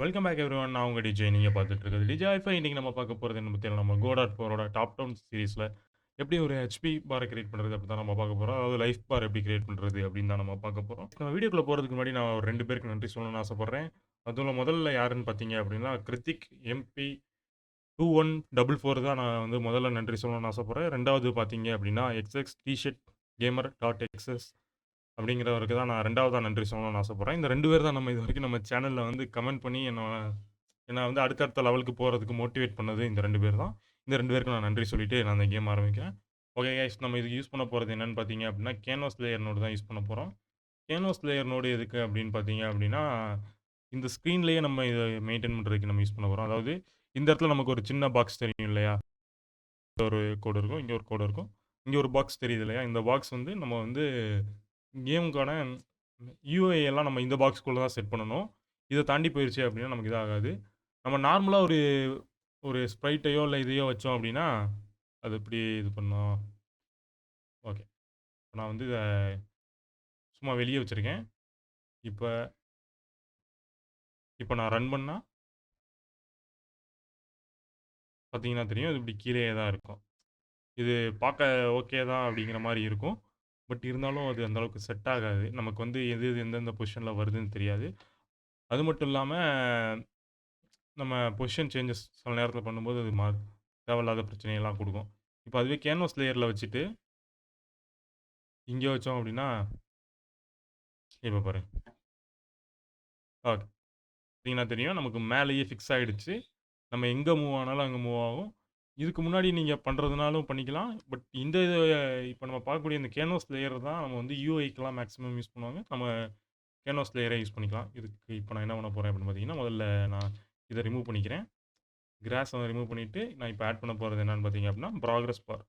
Welcome back everyone. நான் உங்க DJ. நீங்க பார்த்துட்டு இருக்கிறது டிஜே ஹைஃபை. இன்னைக்கு நம்ம பார்க்க போறது என்ன பத்தினா, நம்ம கோடாட் 4ஓட டாப் டவுன் சீரிஸ்ல எப்படி ஒரு ஹெச்பி பார கிரியேட் பண்றது அப்படி தான் நம்ம பார்க்க போறோம். அதாவது லைஃப் பார் எப்படி கிரியேட் பண்றது அப்படின்னு தான் நம்ம பார்க்க போறோம். நம்ம வீடியோக்குள்ள போறதுக்கு முன்னாடி நான் ஒரு 2 பேருக்கு நன்றி சொல்லணும்னு ஆசைப்படுறேன். அதுல முதல்ல யாருன்னு பார்த்தீங்க அப்படின்னா, கிருத்திக் எம்பி 2144 தான் நான் வந்து முதல்ல நன்றி சொல்லணும்னு ஆசைப்படுறேன். 2வது பார்த்தீங்க அப்படின்னா, XX T shirt gamer dot XS அப்படிங்கிறவருக்கு தான் நான் 2வதா நன்றி சொல்லணும்னு ஆசைப்படுறேன். இந்த 2 பேர் தான் நம்ம இதுவரைக்கும் நம்ம சேனல்ல வந்து கமெண்ட் பண்ணி என்ன வந்து அடுத்தடுத்த லெவலுக்கு போறதுக்கு மோட்டிவேட் பண்ணது இந்த 2 பேர் தான். இந்த 2 பேருக்கு நான் நன்றி சொல்லிட்டு நான் இந்த கேம் ஆரம்பிக்கிறேன். ஓகே கைஸ், நம்ம இதுக்கு யூஸ் பண்ண போறது என்னன்னு பார்த்தீங்க அப்படின்னா, கேன்வாஸ் லேயர் நோடு தான் யூஸ் பண்ண போறோம். கேன்வாஸ் லேயர் நோடு எதுக்கு அப்படின்னு பார்த்தீங்க அப்படின்னா, இந்த ஸ்க்ரீன்லேயே நம்ம இத மெயின்டெயின் பண்றதுக்கு நம்ம யூஸ் பண்ண போறோம். அதாவது இந்த இடத்துல நமக்கு ஒரு சின்ன பாக்ஸ் தெரியும் இல்லையா? ஒரு கோடு இருக்கும். இங்க ஒரு கோடு இருக்கும். இங்க ஒரு பாக்ஸ் தெரியுது இல்லையா? இந்த பாக்ஸ் வந்து நம்ம வந்து கேமுக்கான யூஐ எல்லாம் நம்ம இந்த பாக்ஸ்க்குள்ள தான் செட் பண்ணணும். இத தாண்டி போயிருச்சு அப்படின்னா நமக்கு இது ஆகாது. நம்ம நார்மலா ஒரு ஒரு ஸ்ப்ரைட்டையோ இல்ல இதையோ வச்சோம் அப்படின்னா, அது எப்படி இது பண்ணும்? ஓகே. இப்ப நான் வந்து இத சும்மா வெளிய வச்சிருக்கேன். இப்ப இப்ப நான் ரன் பண்ணா பார்த்தீங்கன்னா தெரியும். இது இப்படி கீழயே தான் இருக்கும். இது பார்க்க ஓகே தான் அப்படிங்கிற மாரி இருக்கும். பட் இருந்தாலும் அது அந்த அளவுக்கு செட் ஆகாது. நமக்கு வந்து எது எது எந்தெந்த பொசிஷன்ல வருதுன்னு தெரியாது. அது மட்டும் இல்லாம, நம்ம பொசிஷன் சேஞ்சஸ் சில நேரத்தில பண்ணும்போது அது தேவையில்லாத பிரச்சனையெல்லாம் குடுக்கும். இப்ப அதுவே கேன்வாஸ் லேயர்ல வச்சுட்டு, இங்க வச்சோம் அப்படின்னா, இப்ப பாருங்க. ஓகே. பார்த்தீங்கன்னா தெரியும். நமக்கு மேலேயே ஃபிக்ஸ் ஆயிடுச்சு. நம்ம எங்க மூவ் ஆனாலும் அங்க மூவ் ஆகும். இதுக்கு முன்னாடி நீங்க பண்றதுனாலும் பண்ணிக்கலாம். பட் இந்த இது இப்ப நம்ம பார்க்கக்கூடிய இந்த கேன்வாஸ் லேயர் தான் நம்ம வந்து யூஐக்கெல்லாம் மேக்ஸிமம் யூஸ் பண்ணுவாங்க. நம்ம கேன்வாஸ் லேயரே யூஸ் பண்ணிக்கலாம். இதுக்கு இப்ப நான் என்ன பண்ண போறேன் அப்படின்னு பார்த்தீங்கன்னா, முதல்ல நான் இத ரிமூவ் பண்ணிக்கிறேன். கிராஸ ரிமூவ் பண்ணிட்டு, நான் இப்ப ஆட் பண்ண போறது என்னன்னு பார்த்தீங்க அப்படின்னா, ப்ராகிரஸ் பார்.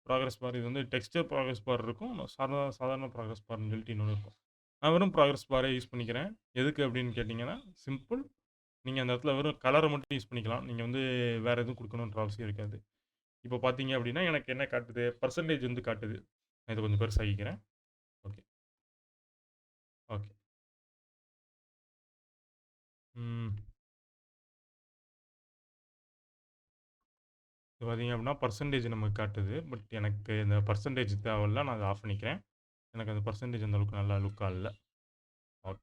ப்ராகிரஸ் பார் இது வந்து டெக்ஸ்சர் ப்ராகிரஸ் பார் இருக்கும். சாதாரண ப்ராகிரஸ் பார்ன்னு சொல்லிட்டு இன்னொன்னு இருக்கும். நான் வெறும் ப்ராகிரஸ் பாரே யூஸ் பண்ணிக்கிறேன். எதுக்கு அப்படின்னு கேட்டீங்கன்னா, சிம்பிள். நீங்க அந்த இடத்துல வெறும் கலர மட்டும் யூஸ் பண்ணிக்கலாம். நீங்க வந்து வேற எதுவும் குடுக்கணுன்ற அவசியம் இருக்காது. இப்ப பார்த்தீங்க அப்படின்னா, எனக்கு என்ன காட்டுது? பெர்சன்டேஜ் வந்து காட்டுது. நான் இத கொஞ்சம் பெருசாக்கிக்கிறேன். Okay, okay. ம். இது பார்த்தீங்க அப்படின்னா, பெர்சன்டேஜ் நமக்கு காட்டுது. பட் எனக்கு இந்த பெர்சன்டேஜ் தேவையில்ல. நான் அத ஆஃப் பண்ணிக்கிறேன். எனக்கு அந்த பெர்சன்டேஜ் அந்த அளவுக்கு நல்லா லுக்கா இல்ல. ஓகே.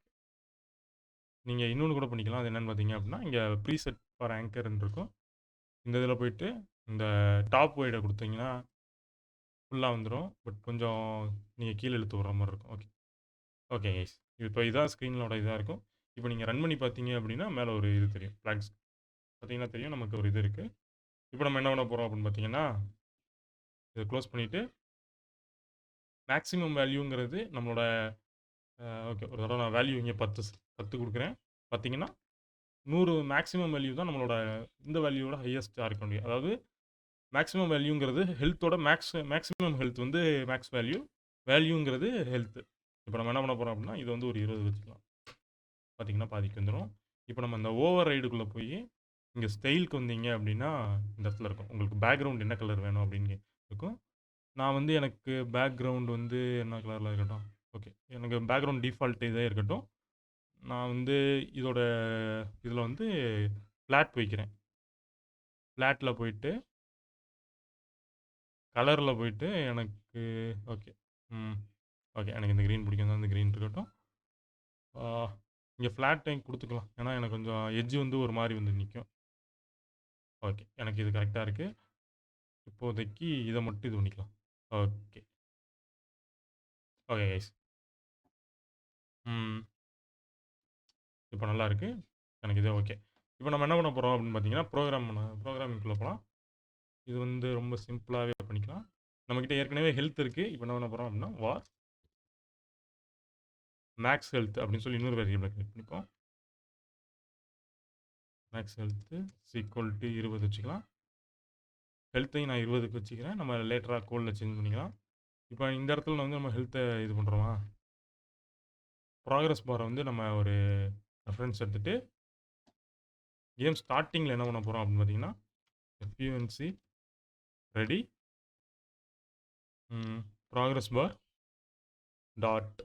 நீங்க இன்னொன்னு கூட பண்ணிக்கலாம். அது என்னன்னு பார்த்தீங்க அப்படின்னா, இங்க ப்ரீசெட் ஃபார் ஆங்கர்ன்னு இருக்கும். இந்த இதில போயிட்டு, இந்த டாப் வைட குடுத்தீங்கன்னா, ஃபுல்லா வந்துரும். பட் கொஞ்சம் நீங்க கீழ இழுத்து விடுற மாரி இருக்கும். ஓகே. Okay guys. இப்ப இதான் ஸ்க்ரீனோட இதா இருக்கும். இப்ப நீங்க ரன் பண்ணி பார்த்தீங்க அப்படின்னா, மேல ஒரு இது தெரியும். பிளாங்க்ஸ் பார்த்தீங்கன்னா தெரியும். நமக்கு ஒரு இது இருக்கு. இப்ப நம்ம என்ன பண்ண போறோம் அப்படின்னு பார்த்தீங்கன்னா, இத குளோஸ் பண்ணிட்டு, மேக்ஸிமம் வேல்யூங்கிறது நம்மளோட ஓகே. ஒரு தடவ நான் வேல்யூ இங்க 10 குடுக்குறேன். பார்த்தீங்கன்னா, 100 மேக்ஸிமம் வேல்யூ தான் நம்மளோட இந்த வேல்யூவோட ஹையஸ்ட்டா இருக்க முடியும். அதாவது மேக்ஸிமம் வேல்யூங்கிறது ஹெல்த்தோட மேக்ஸிமம் ஹெல்த் வந்து மேக்ஸ் வேல்யூ. வேல்யூங்கிறது ஹெல்த். இப்ப நம்ம என்ன பண்ண போறோம் அப்படின்னா, இத வந்து ஒரு 20 வச்சுக்கலாம். பார்த்தீங்கன்னா, பாதிக்கு வந்துரும். இப்ப நம்ம இந்த ஓவர் ரைடுக்குள்ள போயி, இங்க ஸ்டைல்க்கு வந்தீங்க அப்படின்னா, இந்த இடத்துல இருக்கும். உங்களுக்கு பேக்கிரவுண்ட் என்ன கலர் வேணும் அப்படின்னு இருக்கும். நான் வந்து எனக்கு பேக்கிரவுண்ட் வந்து என்ன கலர்ல இருக்கட்டும். ஓகே. எனக்கு பேக்கிரவுண்ட் டிஃபால்ட் இதே இருக்கட்டும். நான் வந்து இதோட இதில வந்து ஃப்ளாட் வைக்கிறேன். ஃப்ளாட்ல போயிட்டு, கலர்ல போயிட்டு எனக்கு ஓகே. ம். ஓகே. எனக்கு இந்த கிரீன் பிடிக்கும். இந்த கிரீன் இருக்கட்டும். ஆ இங்க ஃப்ளாட் டைம் குடுத்துக்கலாம். ஏன்னா, எனக்கு கொஞ்சம் எட்ஜ் வந்து ஒரு மாரி வந்து நிக்கும். ஓகே. எனக்கு இது கரெக்ட்டா இருக்கு. இப்போதைக்கு இத மட்டும் இது பண்ணிக்கலாம். ஓகே. Okay guys. ம். இப்ப நல்லா இருக்கு. எனக்கு இதே ஓகே. இப்ப நம்ம என்ன பண்ண போறோம் அப்படின்னு பார்த்தீங்கன்னா, ப்ரோகிராமிங்குள்ள போலாம். இது வந்து ரொம்ப சிம்பிளாவே பண்ணிக்கலாம். நம்மகிட்ட ஏற்கனவே ஹெல்த் இருக்கு. இப்ப என்ன பண்ண போறோம் அப்படின்னா, மேக்ஸ் ஹெல்த் அப்படின்னு சொல்லி இன்னொரு வேரியபிள கிரியேட் பண்ணிப்போம். மேக்ஸ் ஹெல்த் ஈக்குவல் டூ 20 வச்சுக்கலாம். ஹெல்த்தையும் நான் 20க்கு வச்சுக்கிறேன். நம்ம லேட்டரா கோட்ல சேஞ்ச் பண்ணிக்கலாம். இப்ப இந்த இடத்துல வந்து நம்ம ஹெல்த்த இது பண்றோமா, ப்ராகிரஸ் பார வந்து நம்ம ஒரு ரெஃபரன்ஸ் எடுத்துட்டு, கேம் ஸ்டார்ட்டிங்ல என்ன பண்ண போறோம் அப்படின்னு பார்த்தீங்கன்னா, FUNC ready progress bar dot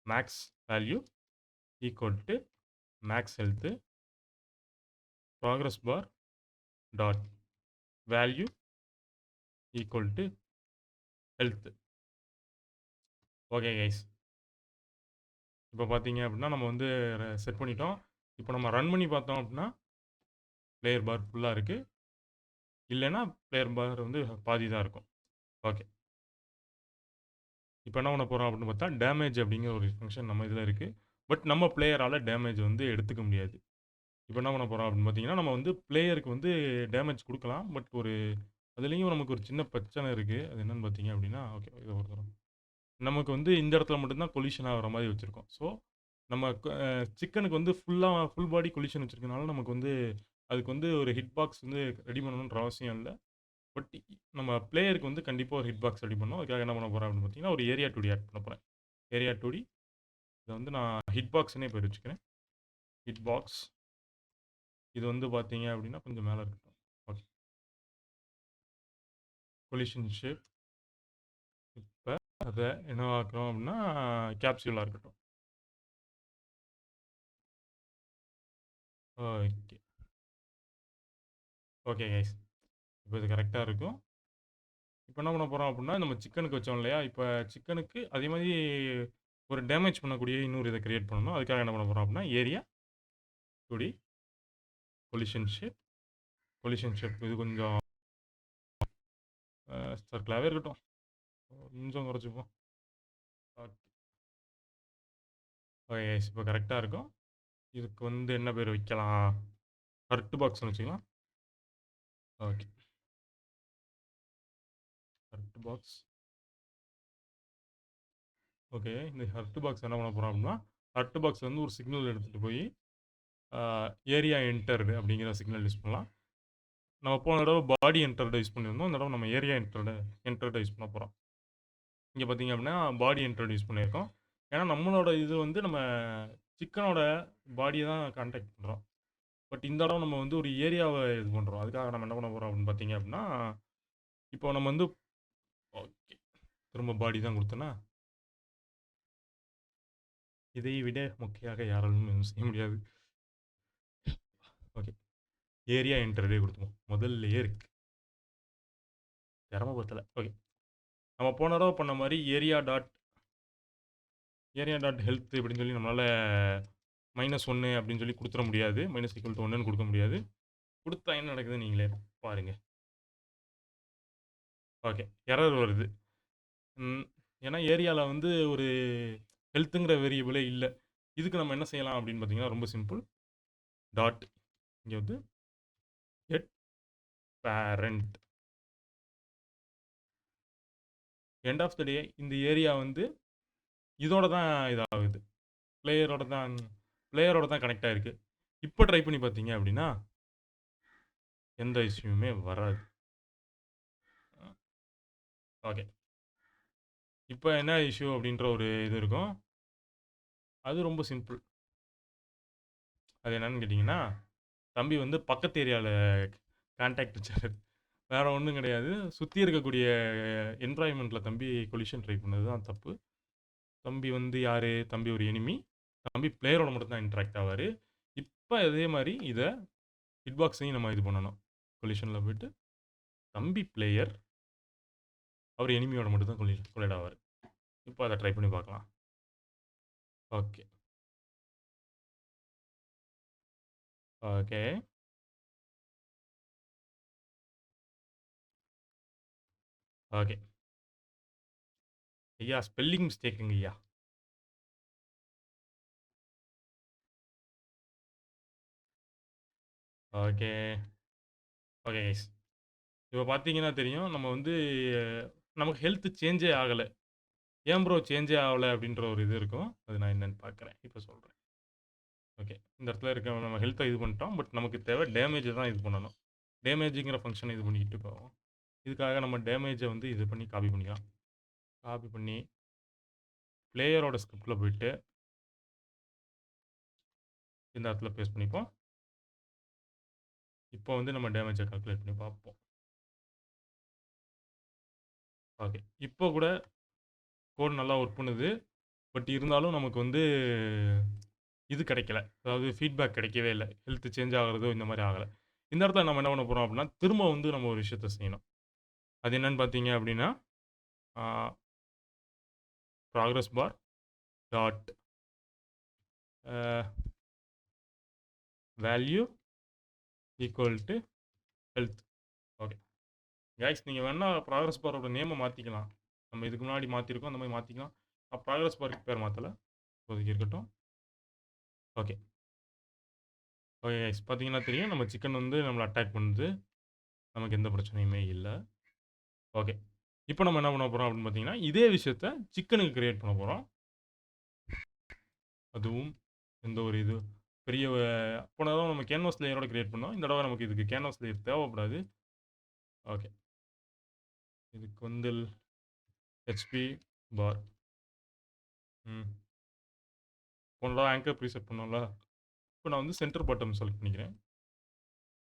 max value equal to max health progress bar dot value equal to health. Okay guys, இப்போ பார்த்தீங்க அப்படின்னா நம்ம வந்து செட் பண்ணிட்டோம். இப்போ நம்ம ரன் பண்ணி பார்த்தோம் அப்படின்னா பிளேயர் பார் ஃபுல்லாக இருக்குது, இல்லைன்னா பிளேயர் பார் வந்து பாதி தான் இருக்கும். ஓகே, இப்போ என்ன பண்ண போகிறோம் அப்படின்னு பார்த்தா டேமேஜ் அப்படிங்கிற ஒரு ஃபங்க்ஷன் நம்ம இதில் இருக்குது. பட் நம்ம பிளேயரால் டேமேஜ் வந்து எடுத்துக்க முடியாது. இப்போ என்ன பண்ண போகிறோம் அப்படின்னு பார்த்தீங்கன்னா நம்ம வந்து பிளேயருக்கு வந்து டேமேஜ் கொடுக்கலாம். பட் ஒரு அதுலேயும் நமக்கு ஒரு சின்ன பிரச்சனை இருக்குது. அது என்னென்னு பார்த்தீங்க அப்படின்னா, ஓகே இதை ஒரு தரம் நமக்கு வந்து இந்த இடத்துல மட்டும்தான் கொலிஷன் ஆகிற மாதிரி வச்சுருக்கோம். ஸோ நம்ம சிக்கனுக்கு வந்து ஃபுல் பாடி கொலிஷன் வச்சுருக்கனால நமக்கு வந்து அதுக்கு வந்து ஒரு ஹிட் பாக்ஸ் வந்து ரெடி பண்ணணுன்ற அவசியம் இல்லை. பட் நம்ம பிளேயருக்கு வந்து கண்டிப்பாக ஒரு ஹிட் பாக்ஸ் ரெடி பண்ணணும். அதுக்காக என்ன பண்ண போகிறேன் அப்படின்னு பார்த்தீங்கன்னா ஒரு ஏரியா 2D ஆட் பண்ண போகிறேன். ஏரியா 2D இதை வந்து நான் ஹிட் பாக்ஸ்னே பேர் வச்சுக்கிறேன். ஹிட் பாக்ஸ் இது வந்து பார்த்தீங்க அப்படின்னா கொஞ்சம் மேலே இருக்கட்டும். ஓகே, கொலிஷன் ஷேப் இப்போ அதை என்ன ஆக்குறோம் அப்படின்னா கேப்சியூலாக இருக்கட்டும். ஓகே ஓகே கைஸ், இப்போ இது கரெக்டாக இருக்கும். இப்போ என்ன பண்ண போகிறோம் அப்படின்னா நம்ம சிக்கனுக்கு வச்சோம் இல்லையா, இப்போ சிக்கனுக்கு அதே மாதிரி ஒரு டேமேஜ் பண்ணக்கூடிய இன்னொரு இதை கிரியேட் பண்ணணும். அதுக்காக என்ன பண்ண போகிறோம் அப்படின்னா ஏரியா 2D கொலிஷன் ஷேப் இது கொஞ்சம் சர்க்கிளாகவே இருக்கட்டும், கொஞ்சம் குறைச்சிப்போம். ஓகே ஓகே கைஸ், இப்போ கரெக்டாக இருக்கும். இதுக்கு வந்து என்ன பேர் வைக்கலாம், ஹர்ட் பாக்ஸ்னு வச்சுக்கலாம். Okay, hurt box. ஓகே, இந்த ஹர்ட் பாக்ஸ் என்ன பண்ண போகிறோம் அப்படின்னா ஹர்ட் பாக்ஸ் வந்து ஒரு சிக்னல் எடுத்துகிட்டு போய் ஏரியா என்டர்டு அப்படிங்கிற சிக்னல் யூஸ் பண்ணலாம். நம்ம போன தடவை பாடி என்டர்டை யூஸ் பண்ணியிருந்தோம். இந்த தடவை நம்ம ஏரியா என்டர்டை யூஸ் பண்ண போகிறோம். இங்கே பார்த்தீங்க அப்படின்னா பாடி என்டர்டு யூஸ் பண்ணியிருக்கோம். ஏன்னா நம்மளோட இது வந்து நம்ம சிக்கனோட பாடியை தான் கான்டாக்ட் பண்ணுறோம். பட் இந்த தடவை நம்ம வந்து ஒரு ஏரியாவை இது பண்ணுறோம். அதுக்காக நம்ம என்ன பண்ண போகிறோம் அப்படின்னு பார்த்தீங்க அப்படின்னா இப்போ நம்ம வந்து ஓகே திரும்ப பாடி தான் கொடுத்தோன்னா இதை விட முக்கியமாக யாராலும் எதுவும் செய்ய முடியாது. ஓகே, ஏரியா என்டர்டே கொடுத்துருவோம். முதல்லையே இருக்கு, திறமப்படுத்தலை. ஓகே, நம்ம போன தடவை பண்ண மாதிரி ஏரியா டாட் ஹெல்த் அப்படின்னு சொல்லி நம்மளால் -1 அப்படின்னு சொல்லி கொடுத்துட முடியாது. -1ன்னு கொடுக்க முடியாது. கொடுத்தா என்ன நடக்குது நீங்களே பாருங்கள். ஓகே, எரர் வருது. ஏன்னா ஏரியாவில் வந்து ஒரு ஹெல்த்துங்கிற வேரியபிளே இல்லை. இதுக்கு நம்ம என்ன செய்யலாம் அப்படின்னு பார்த்தீங்கன்னா ரொம்ப சிம்பிள். டாட் இங்கே வந்து get parent end of the day இந்த ஏரியா வந்து இதோட தான் இதாகுது, பிளேயரோட தான் கனெக்ட் ஆகிருக்கு. இப்போ ட்ரை பண்ணி பார்த்தீங்க அப்படின்னா எந்த இஷ்யூமே வராது. ஓகே, இப்போ என்ன இஷ்யூ அப்படின்ற ஒரு இது இருக்கும். அது ரொம்ப சிம்பிள். அது என்னன்னு கேட்டிங்கன்னா தம்பி வந்து பக்கத்து ஏரியாவில் கான்டாக்ட் வச்சார். வேறு ஒன்றும் கிடையாது. சுற்றி இருக்கக்கூடிய என்வாயன்மெண்ட்டில் தம்பி கொலிஷன் ட்ரை பண்ணது தான் தப்பு. தம்பி வந்து யார், தம்பி ஒரு எனிமி. தம்பி பிளேயரோட மட்டும் தான் இன்ட்ராக்ட் ஆவார். இப்போ அதே மாதிரி இதை ஹிட் பாக்ஸையும் நம்ம இது பண்ணணும். கொலிஷனில் போய்ட்டு தம்பி பிளேயர் அவர் எனிமியோட மட்டும் தான் கொலைட் ஆவார். இப்போ அதை ட்ரை பண்ணி பார்க்கலாம். ஓகே ஓகே ஓகே ஐயா, ஸ்பெல்லிங் மிஸ்டேக்குங்க ஐயா. ஓகே ஓகே கைஸ், இப்போ பார்த்தீங்கன்னா தெரியும் நம்ம வந்து நமக்கு ஹெல்த் சேஞ்சே ஆகலை. ஏன் ப்ரோ சேஞ்சே ஆகலை அப்படின்ற ஒரு இது இருக்கும். அது நான் என்னென்னு பார்க்குறேன், இப்போ சொல்கிறேன். ஓகே, இந்த இடத்துல இருக்க நம்ம ஹெல்த்தை இது பண்ணிட்டோம். பட் நமக்கு தேவை டேமேஜ் தான் இது பண்ணணும். டேமேஜுங்கிற ஃபங்க்ஷனை இது பண்ணிக்கிட்டு போவோம். இதுக்காக நம்ம டேமேஜை வந்து இது பண்ணி காப்பி பண்ணிக்கலாம். காப்பி பண்ணி பிளேயரோட ஸ்கிரிப்டில் போயிட்டு இந்த இடத்துல பேஸ்ட் பண்ணிப்போம். இப்போ வந்து நம்ம டேமேஜை கால்குலேட் பண்ணி பார்ப்போம். ஓகே, இப்போ கூட கோட் நல்லா ஒர்க் பண்ணுது. பட் இருந்தாலும் நமக்கு வந்து இது கிடைக்கல. அதாவது ஃபீட்பேக் கிடைக்கவே இல்ல. ஹெல்த் சேஞ்ச் ஆகுறதோ இந்த மாரி ஆகல. இந்த இடத்துல நம்ம என்ன பண்ண போறோம் அப்படின்னா, திரும்ப வந்து நம்ம ஒரு விஷயத்த செய்யணும். அது என்னன்னு பார்த்தீங்க அப்படின்னா, ah progress bar dot a value equal to health. Okay. Guys நீங்க வேணா ப்ராக்ரஸ் பாரோட நேம மாத்திக்கலாம். நம்ம இதுக்கு முன்னாடி மாத்திருக்கோம். அந்த மாரி மாத்திக்கலாம். நான் ப்ராக்ரஸ் பாருக்கு பேர் மாத்தல. இப்போதைக்கு இருக்கட்டும். ஓகே. ஓகே கைஸ் பார்த்தீங்கன்னா தெரியும். நம்ம சிக்கன் வந்து நம்மள அட்டாக் பண்ணுது. நமக்கு எந்த பிரச்சனையுமே இல்ல. ஓகே. இப்போ நம்ம என்ன பண்ண போறோம் அப்படின்னு பார்த்தீங்கன்னா, இதே விஷயத்த சிக்கனுக்கு கிரியேட் பண்ண போறோம். அதுவும் எந்த ஒரு இது பெரிய போன தடவ நம்ம கேன்வாஸ் லேயரோட கிரியேட் பண்ணோம். இந்த தடவ நமக்கு இதுக்கு கேன்வாஸ் லேயர் தேவைப்படாது. ஓகே. இதுக்கு வந்து ஹெச்பி பார். ம். போன தடவ ஆங்கர் ப்ரீசெட் பண்ணோம்ல. இப்போ நான் வந்து சென்டர் பாட்டம் செலக்ட் பண்ணிக்கிறேன்.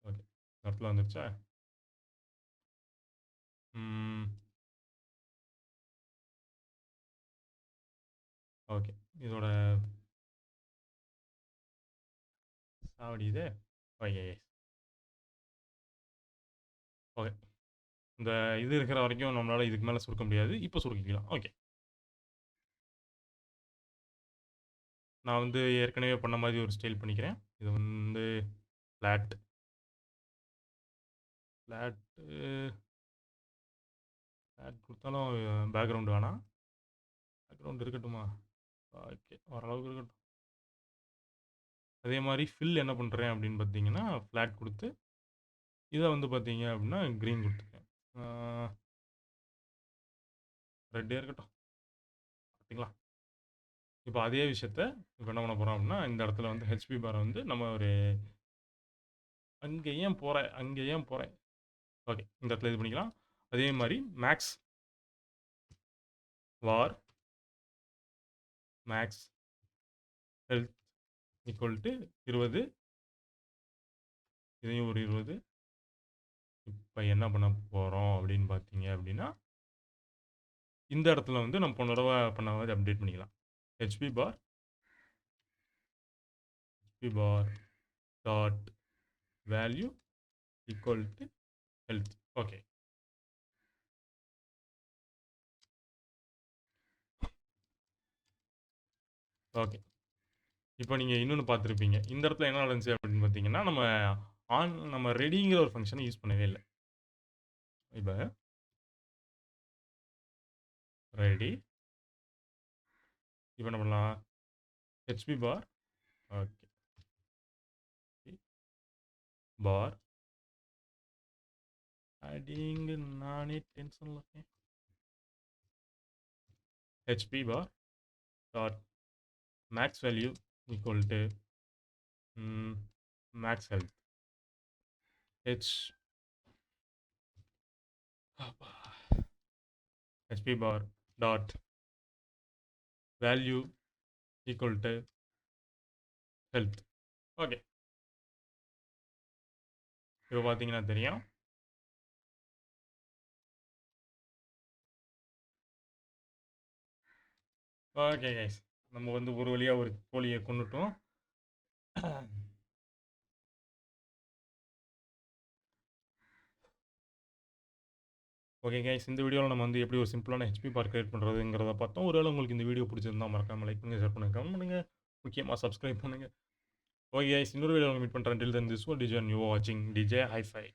ஓகே. இந்த இடத்துல வந்துருச்சா? ம். ஓகே. இதோட சாவடியுதே. ஓகே. ஓகே. இந்த இது இருக்கிற வரைக்கும் நம்மளால இதுக்கு மேல சுருக்க முடியாது. இப்போ சுருக்கிக்கலாம். ஓகே. நான் வந்து ஏற்கனவே பண்ண மாரி ஒரு ஸ்டைல் பண்ணிக்கிறேன். இது வந்து ஃப்ளாட். ஃப்ளாட்டு ஃப்ளாட் குடுத்தாலும் பேக்கிரவுண்ட் வேணாம். பேக்கிரவுண்ட் இருக்கட்டுமா? ஓகே. ஓரளவுக்கு இருக்கட்டும். அதே மாரி ஃபில் என்ன பண்றேன் அப்படின்னு பார்த்தீங்கன்னா, ஃப்ளாட் குடுத்து, இத வந்து பார்த்தீங்க அப்படின்னா, கிரீன் குடுத்துருக்கேன். ஆ ரெட்டே இருக்கட்டும். பார்த்தீங்களா? இப்போ அதே விஷயத்த இப்போ என்ன பண்ண போறோம் அப்படின்னா, இந்த இடத்துல வந்து ஹெச்பி பார வந்து நம்ம ஒரு அங்க ஏன் போற? அங்க ஏன் போற? ஓகே. இந்த இடத்துல இது பண்ணிக்கலாம். அதே மாரி மேக்ஸ் வார் மேக்ஸ் ஹெல்த் ஈக்குவல் டூ 20. இதையும் ஒரு 20. இப்ப என்ன பண்ண போறோம் அப்படின்னு பார்த்தீங்க அப்படின்னா, இந்த இடத்துல வந்து நம்ம போன தடவ பண்ண மாரி அப்டேட் பண்ணிக்கலாம். HP bar HP bar dot value equal to health. Okay. Okay. இப்போ நீங்க இன்னொன்னு பார்த்திருப்பீங்க. இந்த இடத்துல என்ன நடந்துச்சு அப்படின்னு பார்த்தீங்கன்னா, நம்ம ரெடிங்கிற ஒரு ஃபங்ஷன யூஸ் பண்ணவே இல்ல. இப்ப ரெடி. இப்ப என்ன பண்ணலாம்? ஹெச்பி பார் ஓகே. பார் அடிங்க நானே டென்ஷன்ல இருக்கேன். HP bar dot max value equal to max health. H HP bar dot value equal to health. Okay. இப்போ பார்த்தீங்கன்னா தெரியும். Okay guys. நம்ம வந்து ஒரு வழியா ஒரு கோழிய கொன்னுட்டோம். Okay guys. இந்த வீடியோல நம்ம வந்து எப்படி ஒரு சிம்பிளான ஹெச்பி பார் கிரியேட் பண்ணுறதுங்கிறத பார்த்தோம். ஒருவேளை உங்களுக்கு இந்த வீடியோ பிடிச்சிருந்தா மறக்காம லைக் பண்ணுங்க, ஷேர் பண்ணுங்க, கமெண்ட் பண்ணுங்க. முக்கியமா சப்ஸ்கிரைப் பண்ணுங்க. Okay guys. இன்னொரு வீடியோல மீட் பண்றேன். Till then this one DJ and you வாட்சிங் டிஜே ஹை-ஃபை.